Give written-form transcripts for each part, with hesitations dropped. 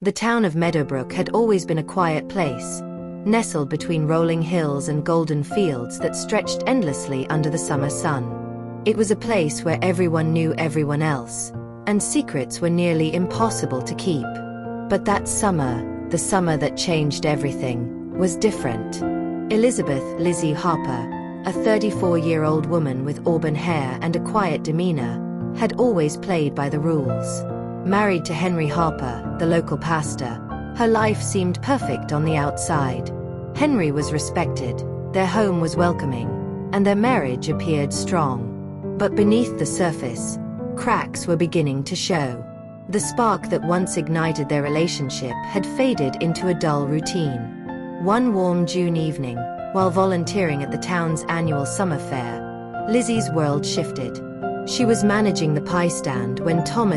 The town of Meadowbrook had always been a quiet place, nestled between rolling hills and golden fields that stretched endlessly under the summer sun. It was a place where everyone knew everyone else, and secrets were nearly impossible to keep. But that summer, the summer that changed everything, was different. Elizabeth Lizzie Harper, a 34-year-old woman with auburn hair and a quiet demeanor, had always played by the rules. Married to Henry Harper, the local pastor, her life seemed perfect on the outside. Henry was respected, their home was welcoming, and their marriage appeared strong. But beneath the surface, cracks were beginning to show. The spark that once ignited their relationship had faded into a dull routine. One warm June evening, while volunteering at the town's annual summer fair, Lizzie's world shifted. She was managing the pie stand when Tom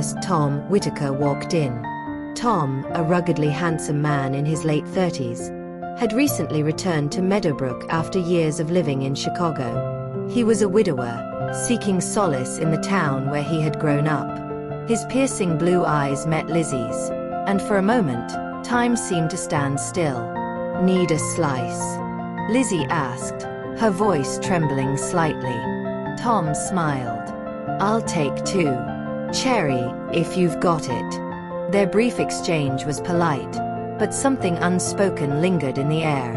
Whitaker walked in. Tom, a ruggedly handsome man in his late 30s, had recently returned to Meadowbrook after years of living in Chicago. He was a widower, seeking solace in the town where he had grown up. His piercing blue eyes met Lizzie's, and for a moment, time seemed to stand still. "Need a slice?" Lizzie asked, her voice trembling slightly. Tom smiled. "I'll take 2. Cherry, if you've got it." Their brief exchange was polite, but something unspoken lingered in the air.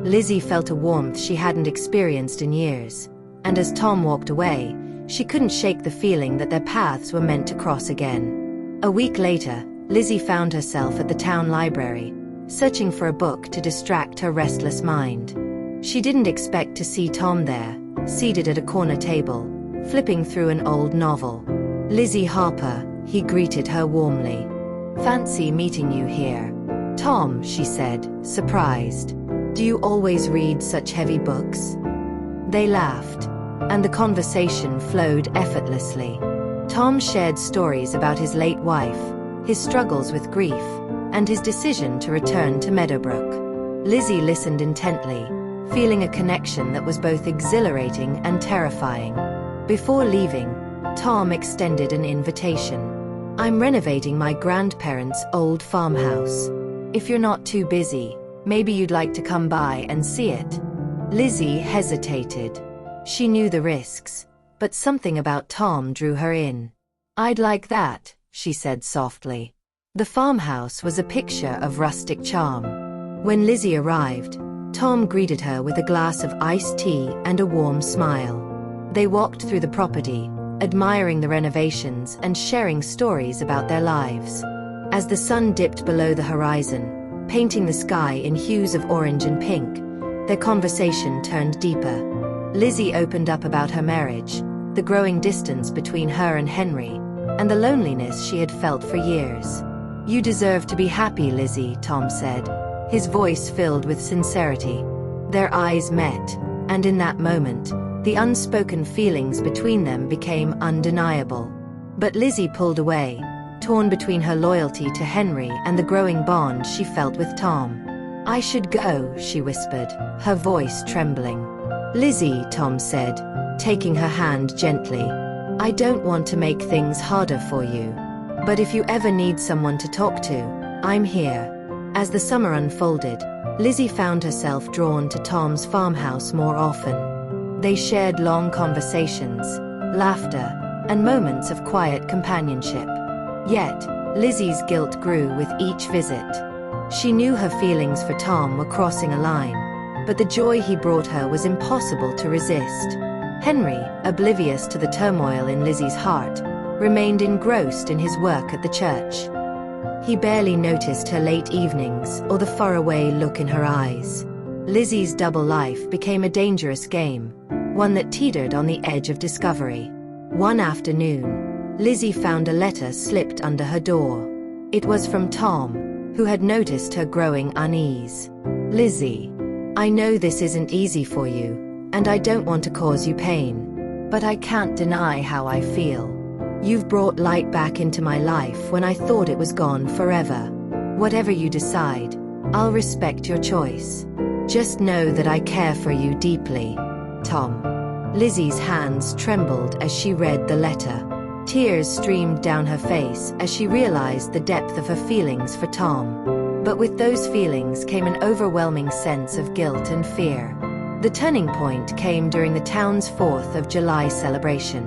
Lizzie felt a warmth she hadn't experienced in years, and as Tom walked away, she couldn't shake the feeling that their paths were meant to cross again. A week later, Lizzie found herself at the town library, searching for a book to distract her restless mind. She didn't expect to see Tom there, seated at a corner table, flipping through an old novel. "Lizzie Harper," he greeted her warmly. "Fancy meeting you here." "Tom," she said, surprised. "Do you always read such heavy books?" They laughed, and the conversation flowed effortlessly. Tom shared stories about his late wife, his struggles with grief, and his decision to return to Meadowbrook. Lizzie listened intently, feeling a connection that was both exhilarating and terrifying. Before leaving, Tom extended an invitation. "I'm renovating my grandparents' old farmhouse. If you're not too busy, maybe you'd like to come by and see it." Lizzie hesitated. She knew the risks, but something about Tom drew her in. "I'd like that," she said softly. The farmhouse was a picture of rustic charm. When Lizzie arrived, Tom greeted her with a glass of iced tea and a warm smile. They walked through the property, admiring the renovations and sharing stories about their lives. As the sun dipped below the horizon, painting the sky in hues of orange and pink, their conversation turned deeper. Lizzie opened up about her marriage, the growing distance between her and Henry, and the loneliness she had felt for years. "You deserve to be happy, Lizzie," Tom said, his voice filled with sincerity. Their eyes met, and in that moment, the unspoken feelings between them became undeniable. But Lizzie pulled away, torn between her loyalty to Henry and the growing bond she felt with Tom. "I should go," she whispered, her voice trembling. "Lizzie," Tom said, taking her hand gently, "I don't want to make things harder for you. But if you ever need someone to talk to, I'm here." As the summer unfolded, Lizzie found herself drawn to Tom's farmhouse more often. They shared long conversations, laughter, and moments of quiet companionship. Yet, Lizzie's guilt grew with each visit. She knew her feelings for Tom were crossing a line, but the joy he brought her was impossible to resist. Henry, oblivious to the turmoil in Lizzie's heart, remained engrossed in his work at the church. He barely noticed her late evenings or the faraway look in her eyes. Lizzie's double life became a dangerous game, one that teetered on the edge of discovery. One afternoon, Lizzie found a letter slipped under her door. It was from Tom, who had noticed her growing unease. "Lizzie, I know this isn't easy for you, and I don't want to cause you pain, but I can't deny how I feel. You've brought light back into my life when I thought it was gone forever. Whatever you decide, I'll respect your choice. Just know that I care for you deeply. Tom." Lizzie's hands trembled as she read the letter. Tears streamed down her face as she realized the depth of her feelings for Tom. But with those feelings came an overwhelming sense of guilt and fear. The turning point came during the town's 4th of July celebration.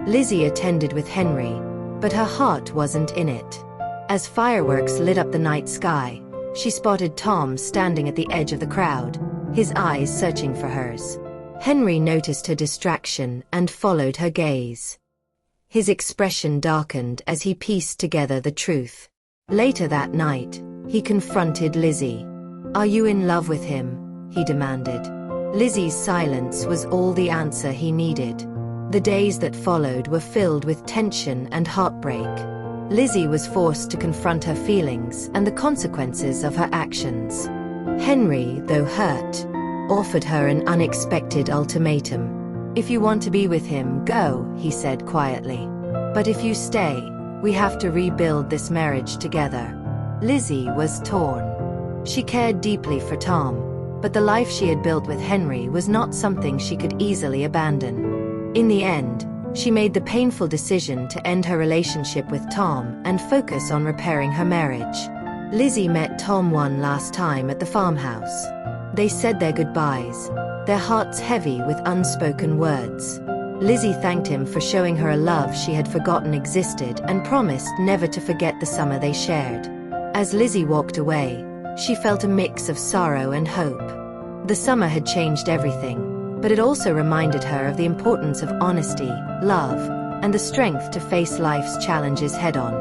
Lizzie attended with Henry, but her heart wasn't in it. As fireworks lit up the night sky, she spotted Tom standing at the edge of the crowd, his eyes searching for hers. Henry noticed her distraction and followed her gaze. His expression darkened as he pieced together the truth. Later that night, he confronted Lizzie. "Are you in love with him?" he demanded. Lizzie's silence was all the answer he needed. The days that followed were filled with tension and heartbreak. Lizzie was forced to confront her feelings and the consequences of her actions. Henry, though hurt, offered her an unexpected ultimatum. "If you want to be with him, go," he said quietly. "But if you stay, we have to rebuild this marriage together." Lizzie was torn. She cared deeply for Tom, but the life she had built with Henry was not something she could easily abandon. In the end, she made the painful decision to end her relationship with Tom and focus on repairing her marriage. Lizzie met Tom one last time at the farmhouse. They said their goodbyes, their hearts heavy with unspoken words. Lizzie thanked him for showing her a love she had forgotten existed and promised never to forget the summer they shared. As Lizzie walked away, she felt a mix of sorrow and hope. The summer had changed everything, but it also reminded her of the importance of honesty, love, and the strength to face life's challenges head-on.